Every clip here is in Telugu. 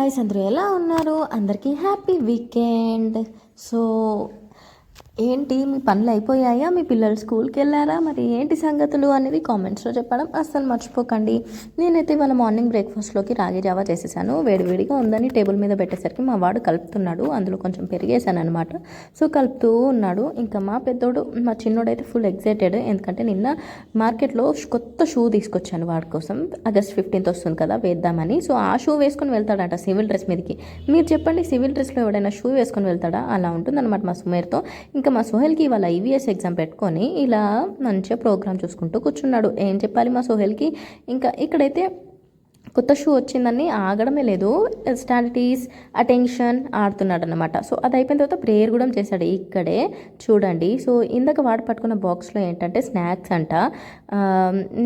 గాయ్స్, అందరూ ఎలా ఉన్నారు? అందరికీ హ్యాపీ వీకెండ్. సో ఏంటి మీ పనులు అయిపోయాయా? మీ పిల్లలు స్కూల్కి వెళ్ళారా? మరి ఏంటి సంగతులు అనేది కామెంట్స్లో చెప్పడం అస్సలు మర్చిపోకండి. నేనైతే ఇవాళ మార్నింగ్ బ్రేక్ఫాస్ట్లోకి రాగి జావా చేసేసాను. వేడివేడిగా ఉందని టేబుల్ మీద పెట్టేసరికి మా వాడు కలుపుతున్నాడు. అందులో కొంచెం పెరిగేసాను అనమాట. సో కలుపుతూ ఉన్నాడు. ఇంకా మా పెద్దోడు, మా చిన్నోడైతే ఫుల్ ఎగ్జైటెడ్. ఎందుకంటే నిన్న మార్కెట్లో కొత్త షూ తీసుకొచ్చాను వాడి కోసం. ఆగస్ట్ 15th వస్తుంది కదా, వేద్దామని. సో ఆ షూ వేసుకొని వెళ్తాడంట సివిల్ డ్రెస్ మీదకి. మీరు చెప్పండి, సివిల్ డ్రెస్లో ఎవడైనా షూ వేసుకొని వెళ్తాడా? అలా ఉంటుందన్నమాట మా సుమేర్తో. ఇంకా మా సోహెల్కి ఇవాళ IVS ఎగ్జామ్ పెట్టుకొని ఇలా మంచిగా ప్రోగ్రామ్ చూసుకుంటూ కూర్చున్నాడు. ఏం చెప్పాలి మా సోహెల్కి. ఇంకా ఇక్కడైతే కొత్త షూ వచ్చిందని ఆగడమే లేదు. స్టాండిటీస్ అటెన్షన్ ఆడుతున్నాడు అనమాట. సో అది అయిపోయిన తర్వాత ప్రేయర్ కూడా చేశాడు ఇక్కడే చూడండి. సో ఇందాక వాడు పట్టుకున్న బాక్స్లో ఏంటంటే స్నాక్స్ అంట.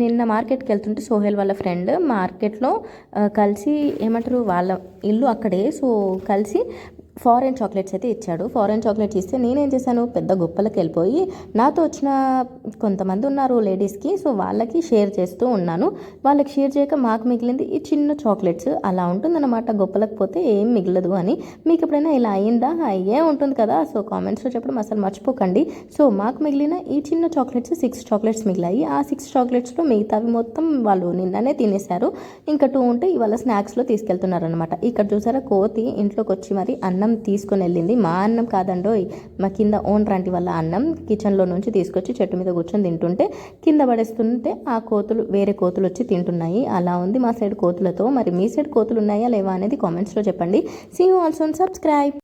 నిన్న మార్కెట్కి వెళ్తుంటే సోహెల్ వాళ్ళ ఫ్రెండ్ మార్కెట్లో కలిసి ఏమంటారు, వాళ్ళ ఇల్లు అక్కడే. సో కలిసి ఫారెన్ చాక్లెట్స్ అయితే ఇచ్చాడు. ఫారెన్ చాక్లెట్స్ ఇస్తే నేనేం చేశాను, పెద్ద గొప్పలకి వెళ్ళిపోయి నాతో వచ్చిన కొంతమంది ఉన్నారు లేడీస్కి, సో వాళ్ళకి షేర్ చేస్తూ ఉన్నాను. వాళ్ళకి షేర్ చేయక మాకు మిగిలింది ఈ చిన్న చాక్లెట్స్. అలా ఉంటుందన్నమాట, గొప్పలకు పోతే ఏం మిగలదు అని. మీకు ఎప్పుడైనా ఇలా అయ్యిందా? అయ్యే ఉంటుంది కదా. సో కామెంట్స్లో చెప్పడం అసలు మర్చిపోకండి. సో మాకు మిగిలిన ఈ చిన్న చాక్లెట్స్ 6 చాక్లెట్స్ మిగిలాయి. ఆ 6 చాక్లెట్స్లో మిగతావి మొత్తం వాళ్ళు నిన్ననే తినేశారు. ఇంకా 2 ఉంటే ఇవాళ స్నాక్స్లో తీసుకెళ్తున్నారనమాట. ఇక్కడ చూసారా, కోతి ఇంట్లోకి వచ్చి మరి అన్నం తీసుకొని వెళ్ళింది. మా అన్నం కాదండో, మా కింద ఓనర్ ఆంటీ వాళ్ళ అన్నం కిచెన్లో నుంచి తీసుకొచ్చి చెట్టు మీద కూర్చొని తింటుంటే కింద పడేస్తుంటే ఆ కోతులు, వేరే కోతులు వచ్చి తింటున్నాయి. అలా ఉంది మా సైడ్ కోతులతో. మరి మీ సైడ్ కోతులు ఉన్నాయా లేవా అనేది కామెంట్స్లో చెప్పండి. See you also subscribe.